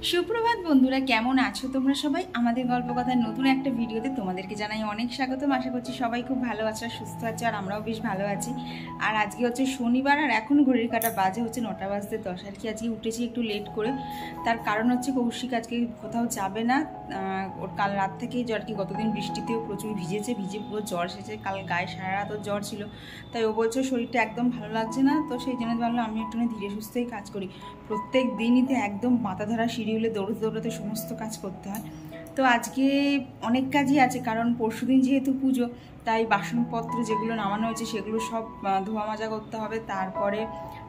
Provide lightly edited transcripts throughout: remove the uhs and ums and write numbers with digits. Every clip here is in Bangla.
সুপ্রভাত বন্ধুরা, কেমন আছো তোমরা সবাই? আমাদের গল্প কথার নতুন একটা ভিডিওতে তোমাদেরকে জানাই অনেক স্বাগতম। আশা করছি সবাই খুব ভালো আছো আর সুস্থ আছো, আর আমরাও বেশ ভালো আছি। আর আজকে হচ্ছে শনিবার, আর এখন ঘড়ির কাঁটা বাজে হচ্ছে 9টা বাজতে 10। আর কি আজকে উঠেছি একটু লেট করে। তার কারণ হচ্ছে কৌশিক আজকে কোথাও যাবে না। ওর কাল রাত থেকেই জ্বর, কি গতদিন বৃষ্টিতেও প্রচুর ভিজে পুরো জ্বর এসেছে। কাল গায়ে সারা রাত ওর জ্বর ছিল, তাই ও বলছে শরীরটা একদম ভালো লাগছে না। তো সেই জন্য ভাবলাম আমি একটু ধীরে সুস্থেই কাজ করি। প্রত্যেক দিনই তো একদম মাথা ধরা শিডিউলে দৌড়াতে সমস্ত কাজ করতে হয়। তো আজকে অনেক কাজই আছে, কারণ পরশুদিন যেহেতু পুজো, তাই বাসনপত্র যেগুলো নামানো হয়েছে সেগুলো সব ধোয়া মাজা করতে হবে। তারপরে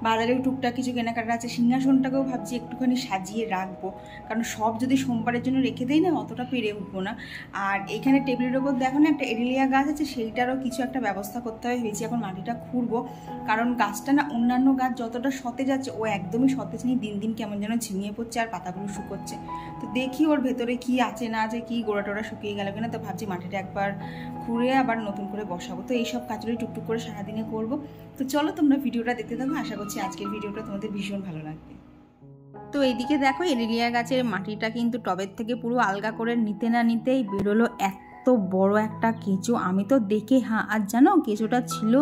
বাজারেও টুকটাক কিছু কেনাকাটা আছে। সিংহাসনটাকেও ভাবছি একটুখানি সাজিয়ে রাখবো, কারণ সব যদি সোমবারের জন্য রেখে দেই না, অতটা পেরে উঠবো না। আর এখানে টেবিলের ওপর দেখো না একটা এডেলিয়া গাছ আছে, সেইটারও কিছু একটা ব্যবস্থা করতে হবে। ভেবেছি এখন মাটিটা খুঁড়বো, কারণ গাছটা না অন্যান্য গাছ যতটা সতেজ আছে ও একদমই সতেজ নেই। দিন দিন কেমন যেন ঝিমিয়ে পড়ছে আর পাতাগুলো শুকোচ্ছে। তো দেখি ওর ভেতরে কি আছে না আছে, কি গোড়া টোড়া শুকিয়ে গেল কিনা। তো ভাবছি মাটিটা একবার খুঁড়ে আবার নতুন করে বসাবো। তো এইসব কাজগুলো টুকটুক করে সারাদিনে করবো। তো চলো তোমরা ভিডিওটা দেখতে থাকো, আশা করছি আজকের ভিডিওটা তোমাদের ভীষণ ভালো লাগবে। তো এইদিকে দেখো, এডেলিয়া গাছের মাটিটা কিন্তু টবের থেকে পুরো আলগা করে নিতে না নিতেই বেরোলো এত বড় একটা কেঁচো। আমি তো দেখে আর জানো কেঁচোটা ছিল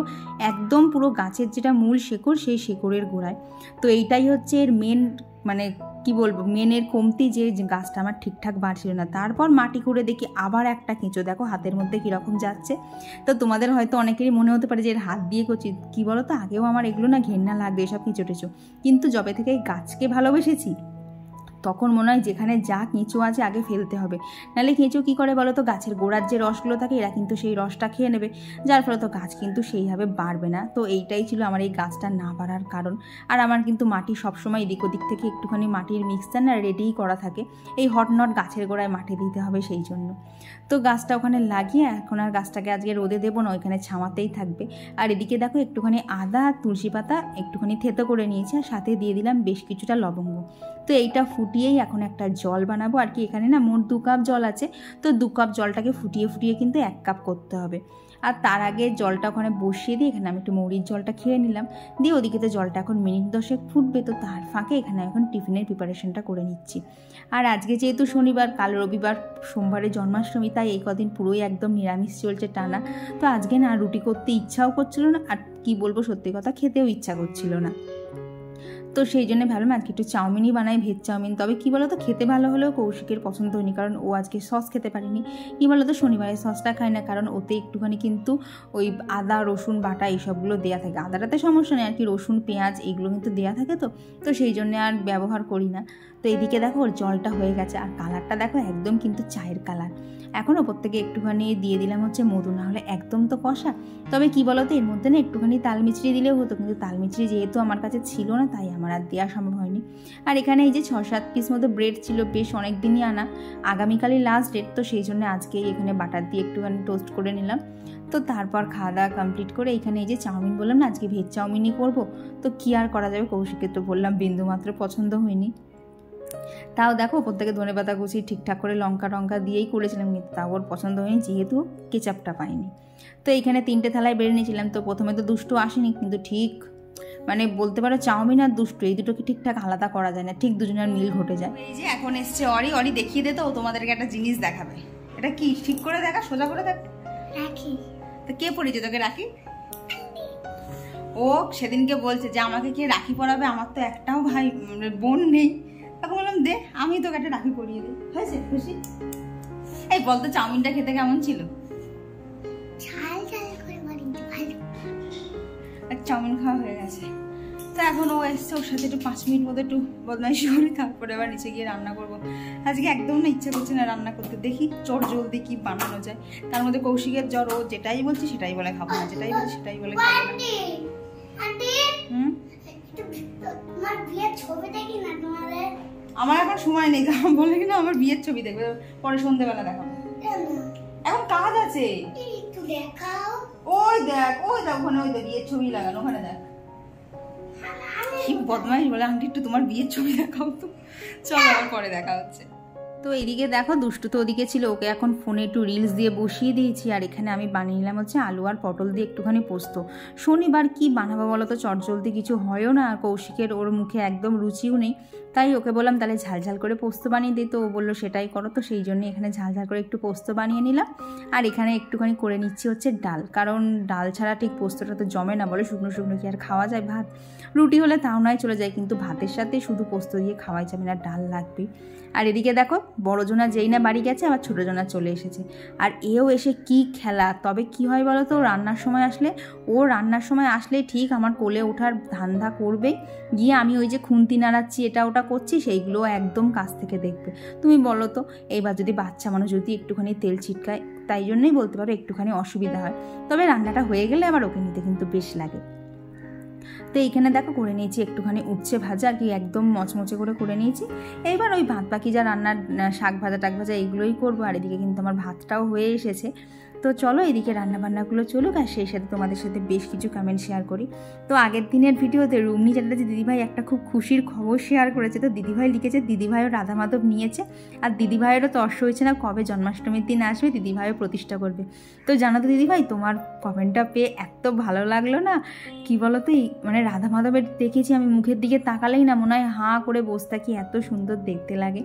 একদম পুরো গাছের যেটা মূল শেকড়, সেই শেকড়ের গোড়ায়। তো এইটাই হচ্ছে এর মেন, মানে কি বলবো, মেনের কমতি, যে গাছটা আমার ঠিকঠাক বাড়ছিল না। তারপর মাটি খুঁড়ে দেখি আবার একটা কেঁচো, দেখো হাতের মধ্যে কীরকম যাচ্ছে। তো তোমাদের হয়তো অনেকেরই মনে হতে পারে যে এর হাত দিয়ে করছি। কী বলো তো, আগেও আমার এগুলো না ঘেন্না লাগবে এসব কেঁচো টেঁচো, কিন্তু যবে থেকে এই গাছকে ভালোবেসেছি তখন মনে হয় যেখানে যা কেঁচো আছে আগে ফেলতে হবে। নাহলে কেঁচো কী করে বলো তো, গাছের গোড়ার যে রসগুলো থাকে এরা কিন্তু সেই রসটা খেয়ে নেবে, যার ফলে তো গাছ কিন্তু সেইভাবে বাড়বে না। তো এইটাই ছিল আমার এই গাছটা না বাড়ার কারণ। আর আমার কিন্তু মাটি সবসময় এদিক ওদিক থেকে একটুখানি মাটির মিক্সচার না রেডিই করা থাকে, এই হটনট গাছের গোড়ায় মাটি দিতে হবে সেই জন্য। তো গাছটা ওখানে লাগিয়ে এখন আর গাছটাকে আজকে রোদে দেবো না, ওইখানে ছামাতেই থাকবে। আর এদিকে দেখো একটুখানি আদা তুলসী পাতা একটুখানি থেতো করে নিয়েছি, আর সাথে দিয়ে দিলাম বেশ কিছুটা লবঙ্গ। তো এইটা ফুটিয়েই এখন একটা জল বানাবো। আর কি এখানে না মোট 2 কাপ জল আছে, তো 2 কাপ জলটাকে ফুটিয়ে কিন্তু 1 কাপ করতে হবে। আর তার আগে জলটা ওখানে বসিয়ে দিয়ে এখানে আমি একটু মৌরির জলটা খেয়ে নিলাম, দিয়ে ওদিকে তো জলটা এখন মিনিট 10 ফুটবে। তো তার ফাঁকে এখানে এখন টিফিনের প্রিপারেশনটা করে নিচ্ছি। আর আজকে যেহেতু শনিবার, কাল রবিবার, সোমবারে জন্মাষ্টমী, তাই এই কদিন পুরোই একদম নিরামিষ চলছে টানা। তো আজকে না রুটি করতে ইচ্ছাও করছিল না, আর কি বলবো সত্যি কথা, খেতেও ইচ্ছা করছিল না। তো সেই জন্য ভাবলাম আজকে একটু চাউমিনই বানাই, ভেজ চাউমিন। তবে কী বলো তো, খেতে ভালো হলেও কৌশিকের পছন্দ হয়নি, কারণ ও আজকে সস খেতে পারেনি। কী বলো তো, শনিবারে সসটা খায় না, কারণ ওতে একটুখানি কিন্তু ওই আদা রসুন বাটা এইসবগুলো দেওয়া থাকে। আদাটাতে সমস্যা নেই, আর কি রসুন পেঁয়াজ এগুলো কিন্তু দেওয়া থাকে। তো সেই জন্য আর ব্যবহার করি না। তো এদিকে দেখো ওর জলটা হয়ে গেছে, আর কালারটা দেখো একদম কিন্তু চায়ের কালার। এখন ওপর থেকে একটুখানি দিয়ে দিলাম হচ্ছে মধু, না হলে একদম তো কষা। তবে কি বলতো, এর মধ্যে না একটুখানি তাল মিছরি দিলেও হতো, কিন্তু তাল মিছরি যেহেতু আমার কাছে ছিল না, তাই আমার আর দেওয়া সম্ভব হয়নি। আর এখানে এই যে 6-7 পিস মতো ব্রেড ছিল, বেশ অনেক দিনই আনা, আগামীকালই লাস্ট ডেট। তো সেই জন্য আজকেই এখানে বাটার দিয়ে একটুখানি টোস্ট করে নিলাম। তো তারপর খাওয়া দাওয়া কমপ্লিট করে এখানে এই যে চাউমিন, বললাম না আজকে ভেজ চাউমিনই করবো। তো কী আর করা যাবে, কৌশিকের তো বললাম বিন্দুমাত্র পছন্দ হয়নি। তাও দেখো ওপর থেকে ধনেপাতা কুচি ঠিকঠাক করে লঙ্কা দিয়েই করেছিলাম, কিন্তু তাও ওর পছন্দ হয়নি, যেহেতু কেচাপটা পাইনি। তো এইখানে 3টে থালায় বেড়ে নিয়েছিলাম। তো প্রথমে তো দুষ্টু আসেনি, কিন্তু ঠিক মানে বলতে পারো চাউমিন আর দুষ্টু এই দুটোকে ঠিকঠাক আলাদা করা যায় না, ঠিক দুজনের মিল ঘটে যায়। এই যে এখন এসছে অরি দেখিয়ে দে তো, ও তোমাদেরকে একটা জিনিস দেখাবে। এটা কি, ঠিক করে দেখা, সোজা করে দেখ। রাখি। তো কে পরিয়েছে তোকে রাখি? ও সেদিনকে বলছে যে আমাকে কে রাখি পরাবে, আমার তো একটাও ভাই বোন নেই। তখন বললাম দে আমি তোকে একটা রাখি পরিয়ে দিই। হয়েছে খুশি? এই বলতো চাউমিনটা খেতে কেমন ছিল? চাউমিন খাওয়া হয়ে গেছে। তো এখন ও এসছে, ওর সাথে একটু 5 মিনিট মতো একটু বদমাইশি করি, তারপরে আবার নিচে গিয়ে রান্না করবো। আজকে একদম না ইচ্ছা করছে না রান্না করতে, দেখি চট জলদি কি বানানো যায়। তার মধ্যে কৌশিকের জ্বর, ও যেটাই বলছি সেটাই বলে খাবো না, যেটাই বলছি সেটাই বলে খাবো না। আমার এখন সময় নেই, বলে কিনা আমার বিয়ের ছবি দেখবে, পরে সন্ধ্যেবেলা দেখাবো। এখন কাজ আছে। ওই দেখ ওখানে, ওই দেখ বিয়ের ছবি লাগানো, ওখানে দেখ। কি বদমাইশ বলে, আন্টি একটু তোমার বিয়ের ছবি দেখাও তো। চলো আবার পরে দেখা হচ্ছে। তো এদিকে দেখো দুষ্টু তো ওদিকে ছিল, ওকে এখন ফোনে একটু রিলস দিয়ে বসিয়ে দিয়েছি। আর এখানে আমি বানিয়ে নিলাম হচ্ছে আলু আর পটল দিয়ে একটুখানি পোস্ত। শনিবার কি বানাবো বলো তো, চটজলদি কিছু হয়ও না, আর কৌশিকের ওর মুখে একদম রুচিও নেই। তাই ওকে বললাম তাহলে ঝালঝাল করে পোস্ত বানিয়ে দিই, তো ও বললো সেটাই করো। তো সেই জন্য এখানে ঝালঝাল করে একটু পোস্ত বানিয়ে নিলাম। আর এখানে একটুখানি করে নিচ্ছি হচ্ছে ডাল, কারণ ডাল ছাড়া ঠিক পোস্তটা তো জমে না, বলে শুকনো শুকনো কি আর খাওয়া যায়। ভাত রুটি হলে তাও নয় চলে যায়, কিন্তু ভাতের সাথে শুধু পোস্ত দিয়ে খাওয়াই যাবে না, ডাল লাগবে। আর এদিকে দেখো বড়জনা যেই না বাড়ি গেছে আবার ছোটোজনা চলে এসেছে। আর এও এসে কি খেলা। তবে কি হয় বলো তো, রান্নার সময় আসলে ঠিক আমার কোলে ওঠার ধান্দা করবে, গিয়ে আমি ওই যে খুন্তি নাড়াচ্ছি এটা ওটা করছি সেইগুলো একদম কাছ থেকে দেখবে। তুমি বলো তো, এইবার যদি বাচ্চা মানুষ যদি একটুখানি তেল ছিটকায়, তাই জন্যই বলতে পারো একটুখানি অসুবিধা হয়। তবে রান্নাটা হয়ে গেলে আবার ওকে নিতে কিন্তু বেশ লাগে। তো এইখানে দেখো করে নিয়েছি একটুখানি উচ্ছে ভাজা, আর কি একদম মচমচে করে নিয়েছি। এইবার ওই ভাত বাকি যা রান্নার শাক ভাজা টাক ভাজা এইগুলোই করবো। আর এদিকে কিন্তু আমার ভাতটাও হয়ে এসেছে। তো চলো এদিকে রান্নাবান্নাগুলো চলুক, আর সেই সাথে তোমাদের সাথে বেশ কিছু কমেন্ট শেয়ার করি। তো আগের দিনের ভিডিওতে রুমনি চ্যাটার্জি দিদিভাই একটা খুব খুশির খবর শেয়ার করেছে। তো দিদিভাই লিখেছে দিদিভাইও রাধা মাধব নিয়েছে, আর দিদিভাইয়েরও তর্স হয়েছে না কবে জন্মাষ্টমীর দিন আসবে, দিদিভাইও প্রতিষ্ঠা করবে। তো জানো তো দিদিভাই, তোমার কমেন্টটা পেয়ে এত ভালো লাগলো না, কি বলো তো, মানে রাধা মাধবের দেখেছি আমি মুখের দিকে তাকালেই না মনে হয় হাঁ করে বসে থাকি, এত সুন্দর দেখতে লাগে।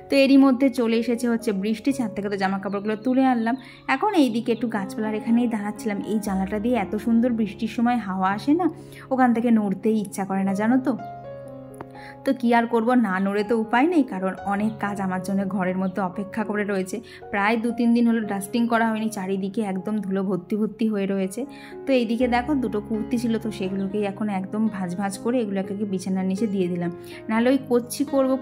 তো এরই মধ্যে চলে এসেছে হচ্ছে বৃষ্টি, ছাদ থেকে তো জামা কাপড়গুলো তুলে আনলাম। এখন এইদিকে একটু গাছপালার এখানেই দাঁড়াচ্ছিলাম, এই জানলাটা দিয়ে এত সুন্দর বৃষ্টির সময় হাওয়া আসে না, ওখান থেকে নড়তেই ইচ্ছা করে না জানো তো। তো কী আর করবো, না নড়ে তো উপায় নেই, কারণ অনেক কাজ আমার জন্য ঘরের মধ্যে অপেক্ষা করে রয়েছে। প্রায় 2-3 দিন হলো ডাস্টিং করা হয়নি, চারিদিকে একদম ধুলো ভর্তি হয়ে রয়েছে। তো এইদিকে দেখো দুটো কুর্তি ছিল, তো সেগুলোকেই এখন একদম ভাঁজ করে এগুলোকে বিছানার নিচে দিয়ে দিলাম। নাহলে ওই করছি করবো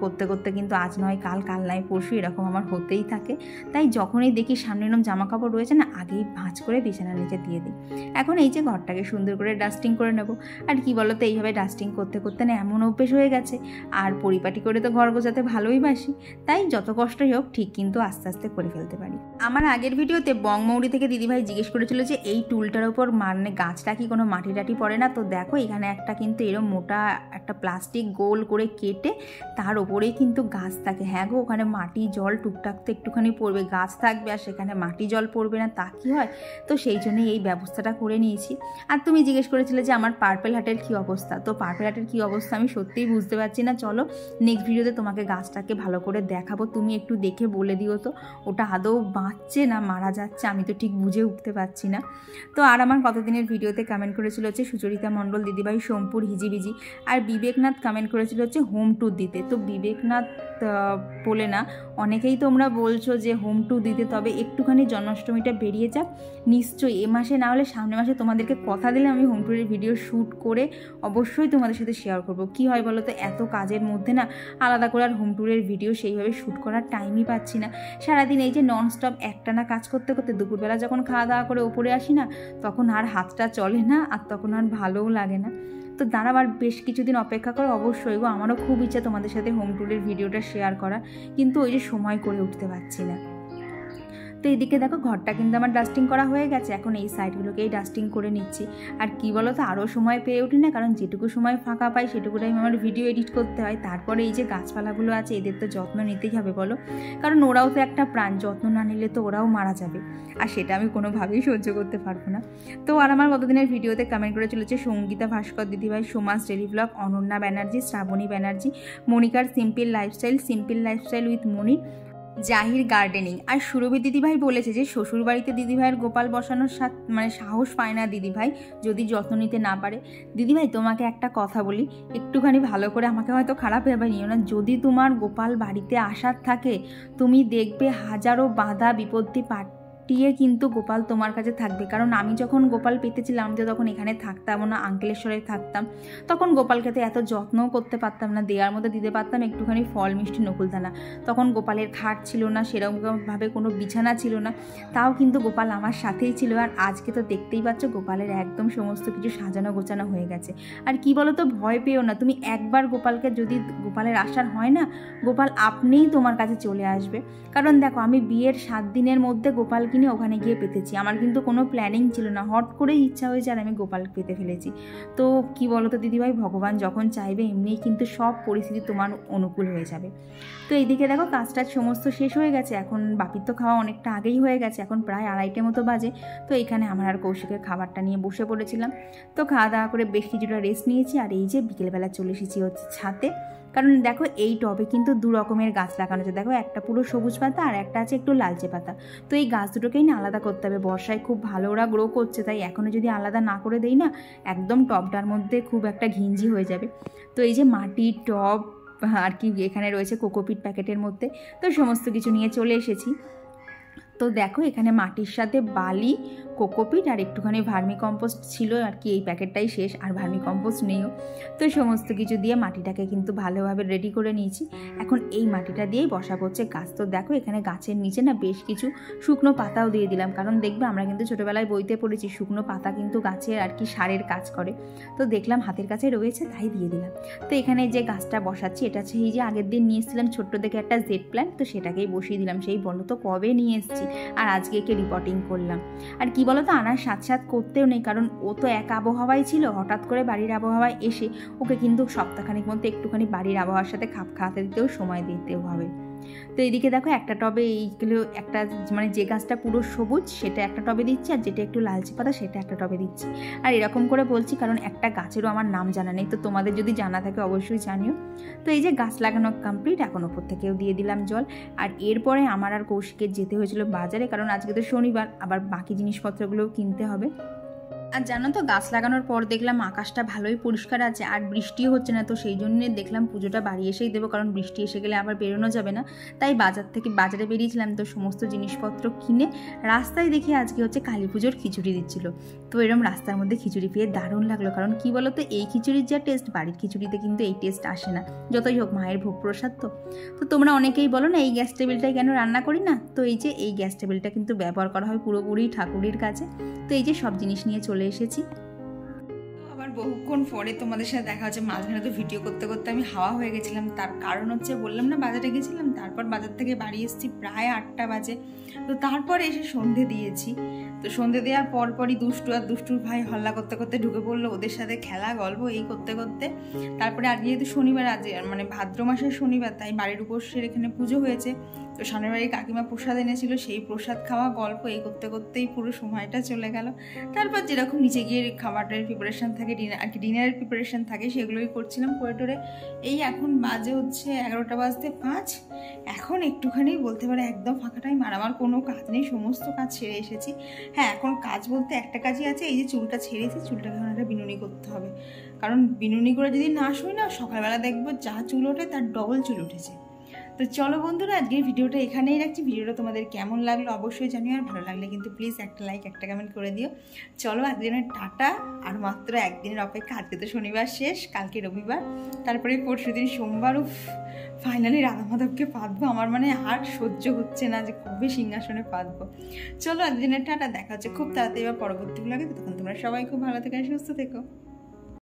করতে করতে কিন্তু আজ নয় কাল, কাল নয় পরশু, এরকম আমার হতেই থাকে। তাই যখনই দেখি সামনে এরকম জামা কাপড় রয়েছে না, আগেই ভাঁজ করে বিছানার নিচে দিয়ে দিই। এখন এই যে ঘরটাকে সুন্দর করে ডাস্টিং করে নেবো। আর কি বলো তো, এইভাবে ডাস্টিং করতে না এমন অভ্যেস হয়ে গেছে, আর পরিপাটি করে তো ঘর গোছাতে ভালোই বাসি, তাই যত কষ্টই হোক ঠিক কিন্তু আস্তে আস্তে করে ফেলতে পারি। আমার আগের ভিডিওতে বংমৌরি থেকে দিদিভাই জিজ্ঞেস করেছিল যে এই টুলটার উপর মানে গাছটা কি কোনো মাটি টাটি পড়ে না। তো দেখো এখানে একটা কিন্তু এরকম মোটা একটা প্লাস্টিক গোল করে কেটে তার ওপরেই কিন্তু গাছ থাকে। হ্যাঁ গো, ওখানে মাটি জল টুকটাক তো একটুখানি পড়বে, গাছ থাকবে আর সেখানে মাটি জল পড়বে না, তা কি হয়। তো সেই জন্যই এই ব্যবস্থাটা করে নিয়েছি। আর তুমি জিজ্ঞেস করেছিলে যে আমার পার্পেল হাটের কী অবস্থা। তো পার্পেল হাটের কী অবস্থা আমি সত্যিই বুঝতে পারছি না। চলো নেক্সট ভিডিওতে তোমাকে গাছটাকে ভালো করে দেখাবো, তুমি একটু দেখে বলে দিও তো ওটা আদৌ বাঁচছে না মারা যাচ্ছে, আমি তো ঠিক বুঝে উঠতে পারছি না। তো আর আমার কতদিনের ভিডিওতে কমেন্ট করেছিল হচ্ছে সুচরিতা মণ্ডল দিদিভাই সোমপুর হিজিবিজি, আর বিবেকনাথ কমেন্ট করেছিল হচ্ছে হোম ট্যুর দিতে। তো বিবেকনাথ বলে না, অনেকেই তোমরা বলছো যে হোম ট্যুর দিতে, তবে একটুখানি জন্মাষ্টমীটা বেরিয়ে যাক, নিশ্চয়ই এ মাসে না হলে সামনের মাসে তোমাদেরকে কথা দিলে আমি হোম ট্যুরের ভিডিও শ্যুট করে অবশ্যই তোমাদের সাথে শেয়ার করব। কি হয় বলো তো, এত কাজের মধ্যে না আলাদা করে আর হোম ট্যুরের ভিডিও সেইভাবে শ্যুট করার টাইমই পাচ্ছি না। সারাদিন এই যে ননস্টপ একটানা কাজ করতে দুপুরবেলা যখন খাওয়া দাওয়া করে ওপরে আসি না, তখন আর হাতটা চলে না, আর তখন আর ভালোও লাগে না। তো দাঁড়াবার বেশ কিছুদিন অপেক্ষা করো, অবশ্যই গো, আমারও খুব ইচ্ছা তোমাদের সাথে হোম ট্যুরের ভিডিওটা শেয়ার করা, কিন্তু ওই যে সময় করে উঠতে পারছি না। তো এইদিকে দেখো ঘরটা কিন্তু আমার ডাস্টিং করা হয়ে গেছে, এখন এই সাইডগুলোকেই ডাস্টিং করে নিচ্ছি। আর কি বলো তো, আরও সময় পেয়ে উঠি না, কারণ যেটুকু সময় ফাঁকা পাই সেটুকুটাই আমার ভিডিও এডিট করতে হয়। তারপরে এই যে গাছপালাগুলো আছে এদের তো যত্ন নিতেই হবে বলো, কারণ ওরাও তো একটা প্রাণ, যত্ন না নিলে তো ওরাও মারা যাবে, আর সেটা আমি কোনোভাবেই সহ্য করতে পারবো না। তো আর আমার গতদিনের ভিডিওতে কমেন্ট করে চলেছে সঙ্গীতা ভাস্কর দিদিভাই, সোমাস ডেলি ব্লগ, অনন্যা ব্যানার্জি, শ্রাবণী ব্যানার্জি, মনিকার simple lifestyle with Moni, Zahir gardening. আর সুরভি দিদিভাই বলেছে যে শ্বশুরবাড়িতে দিদিভাইয়ের গোপাল বসানোর মানে সাহস পায় না দিদিভাই যদি যত্ন নিতে না পারে। দিদিভাই তোমাকে একটা কথা বলি, একটুখানি ভালো করে, আমাকে হয়তো খারাপ ভেবে নিও না, যদি তোমার গোপাল বাড়িতে আসার থাকে তুমি দেখবে হাজারো বাধা বিপত্তি কাটিয়ে কিন্তু গোপাল তোমার কাছে থাকবে। কারণ আমি যখন গোপাল পেতেছিলাম, আমি তো তখন এখানে থাকতাম না, আঙ্কেলেশ্বরে থাকতাম, তখন গোপালকে তো এত যত্নও করতে পারতাম না, দেওয়ার মধ্যে দিতে পারতাম একটুখানি ফল মিষ্টি নকুলদানা। তখন গোপালের খাট ছিল না, সেরকমভাবে কোনো বিছানা ছিল না, তাও কিন্তু গোপাল আমার সাথেই ছিল। আর আজকে তো দেখতেই পাচ্ছ গোপালের একদম সমস্ত কিছু সাজানো গোছানো হয়ে গেছে। আর কি বলো তো, ভয় পেও না, তুমি একবার গোপালকে, যদি গোপালের আসার হয় না, গোপাল আপনিই তোমার কাছে চলে আসবে। কারণ দেখো, আমি বিয়ের 7 দিনের মধ্যে গোপাল কিনে ওখানে গিয়ে পেতেছি। আমার কিন্তু কোনো প্ল্যানিং ছিল না, হট করেই ইচ্ছা হয়েছে আর আমি গোপাল পেতে ফেলেছি। তো কি বলো তো দিদিভাই, ভগবান যখন চাইবে এমনিই কিন্তু সব পরিস্থিতি তোমার অনুকূল হয়ে যাবে। তো এইদিকে দেখো কাজটা সমস্ত শেষ হয়ে গেছে, এখন বাপির তো খাওয়া অনেকটা আগেই হয়ে গেছে, এখন প্রায় 2:30 মতো বাজে। তো এখানে আমার আর কৌশিকের খাবারটা নিয়ে বসে পড়েছিলাম। তো খাওয়া দাওয়া করে বেশ কিছুটা রেস্ট নিয়েছি, আর এই যে বিকেলবেলা চলে এসেছি হচ্ছে ছাদে। কারণ দেখো এই টবে কিন্তু 2 রকমের গাছ লাগানো আছে, দেখো একটা পুরো সবুজ পাতা আর একটা আছে একটু লালচে পাতা। তো এই গাছ দুটোকেই না আলাদা করতে হবে, বর্ষায় খুব ভালো ওরা গ্রো করছে, তাই এখনও যদি আলাদা না করে দেই না একদম টবটার মধ্যে খুব একটা ঘিঞ্জি হয়ে যাবে। তো এই যে মাটির টব আর কি এখানে রয়েছে কোকোপিট প্যাকেটের মধ্যে, তো সমস্ত কিছু নিয়ে চলে এসেছি। তো দেখো এখানে মাটির সাথে বালি, কোকোপিট আর একটুখানি ভার্মি কম্পোস্ট ছিল আর কি, এই প্যাকেটটাই শেষ, আর ভার্মি কম্পোস্ট নেইও। তো সমস্ত কিছু দিয়ে মাটিটাকে কিন্তু ভালোভাবে রেডি করে নিয়েছি। এখন এই মাটিটা দিয়েই বসাবো হচ্ছে গাছ। তো দেখো এখানে গাছের নিচে না বেশ কিছু শুকনো পাতাও দিয়ে দিলাম, কারণ দেখবে আমরা কিন্তু ছোটোবেলায় বইতে পড়েছি শুকনো পাতা কিন্তু গাছের আর কি সারের কাজ করে। তো দেখলাম হাতের কাছে রয়েছে তাই দিয়ে দিলাম। তো এখানে যে গাছটা বসাচ্ছি এটা হচ্ছে এই যে আগের দিন নিয়ে এসেছিলাম ছোট্ট দেখে একটা জেড প্ল্যান্ট, তো সেটাকেই বসিয়ে দিলাম। সেই বলো তো কবে নিয়ে এসেছি আর আজকে একে রিপোর্টিং করলাম। আর কি বলো তো আনার সাথ করতেও নেই, কারণ ও তো এক আবহাওয়ায় ছিল, হঠাৎ করে বাড়ির আবহাওয়ায় এসে ওকে কিন্তু সপ্তাহখানিক মধ্যে একটুখানি বাড়ির আবহাওয়ার সাথে খাপ খাওয়াতে দিতেও সময় দিতেও হবে। তো এইদিকে দেখো একটা টবে এইগুলো একটা মানে যে গাছটা পুরো সবুজ সেটা একটা টবে দিচ্ছি, আর যেটা একটু লালচে পাতা সেটা একটা টবে দিচ্ছি। আর এরকম করে বলছি কারণ একটা গাছেরও আমার নাম জানা নেই, তো তোমাদের যদি জানা থাকে অবশ্যই জানিও। তো এই যে গাছ লাগানো কমপ্লিট, এখন ওপর থেকেও দিয়ে দিলাম জল। আর এরপরে আমার আর কৌশিকের যেতে হয়েছিল বাজারে, কারণ আজকে তো শনিবার, আবার বাকি জিনিসপত্রগুলোও কিনতে হবে। আর জানো তো গাছ লাগানোর পর দেখলাম আকাশটা ভালোই পরিষ্কার আছে আর বৃষ্টিও হচ্ছে না, তো সেই জন্য দেখলাম পুজোটা বাড়ি এসেই দেবো, কারণ বৃষ্টি এসে গেলে আবার বেরোনো যাবে না। তাই বাজারে বেরিয়েছিলাম, তো সমস্ত জিনিসপত্র কিনে রাস্তায় দেখি আজকে হচ্ছে কালী পুজোর খিচুড়ি দিচ্ছিল। তো এরকম রাস্তার মধ্যে খিচুড়ি পেয়ে দারুণ লাগলো, কারণ কি বলো তো এই খিচুড়ির যা টেস্ট বাড়ির খিচুড়িতে কিন্তু এই টেস্ট আসে না, যতই হোক মায়ের ভোগ প্রসাদ। তো তোমরা অনেকেই বলো না এই গ্যাস টেবিলটাই কেন রান্না করি না, তো এই যে এই গ্যাস টেবিলটা কিন্তু ব্যবহার করা হয় পুরোপুরি ঠাকুরের কাছে। তো এই যে সব জিনিস নিয়ে চলে এসেছি। আবার বহুক্ষণ পরে তোমাদের সাথে দেখা হচ্ছে, মাঝখানে তো ভিডিও করতে করতে আমি হাওয়া হয়ে গেছিলাম। তার কারণ হচ্ছে বললাম না বাজারে গেছিলাম, তারপর বাজার থেকে বাড়ি এসেছি প্রায় 8টা বাজে। তো তারপরে এসে সন্ধে দিয়েছি। তো সন্ধে দেওয়ার পরপরই দুষ্টুর ভাই হল্লা করতে করতে ঢুকে পড়লো, ওদের সাথে খেলা গল্প এই করতে করতে। তারপরে আজ যেহেতু শনিবার, আজ মানে ভাদ্র মাসের শনিবার, তাই বাড়ির উপসের এখানে পুজো হয়েছে। তো সামনের বাড়ির কাকিমা প্রসাদ এনেছিল, সেই প্রসাদ খাওয়া গল্প এই করতে করতেই পুরো সময়টা চলে গেল। তারপর যেরকম নিচে গিয়ে খাবারের প্রিপারেশান থাকে, ডিনারের প্রিপারেশান থাকে, সেগুলোই করছিলাম করে টোরে। এই এখন বাজে হচ্ছে 11টা বাজতে 5। এখন একটুখানি বলতে পারে একদম ফাঁকা টাইম, আর আমার কোনো কাজ নেই, সমস্ত কাজ ছেড়ে এসেছি। হ্যাঁ এখন কাজ বলতে একটা কাজই আছে, এই যে চুলটা ছেড়েছি, চুলটাকে এখন একটা বিনুনি করতে হবে, কারণ বিনুনি করে যদি না শুই না সকালবেলা দেখবো যা চুল ওঠে তার ডবল চুল উঠেছে। তো চলো বন্ধুরা আজকের ভিডিওটা এখানেই রাখছি। ভিডিওটা তোমাদের কেমন লাগলো অবশ্যই জানিও, আর ভালো লাগলে কিন্তু প্লিজ একটা লাইক একটা কমেন্ট করে দিও। চলো আজকের টাটা, আর মাত্র একদিনের অপেক্ষা, আজকে তো শনিবার শেষ, কালকে রবিবার, তারপরে পরশুদিন সোমবার। ফাইনালি রাধা মাধবকে পাতবো, আমার মানে আর সহ্য হচ্ছে না যে কবে সিংহাসনে পাতবো। চলো আজকের টাটা, দেখা হচ্ছে খুব তাড়াতাড়ি বা পরবর্তী ব্লগে। তখন তোমরা সবাই খুব ভালো থেকো, সুস্থ থেকো।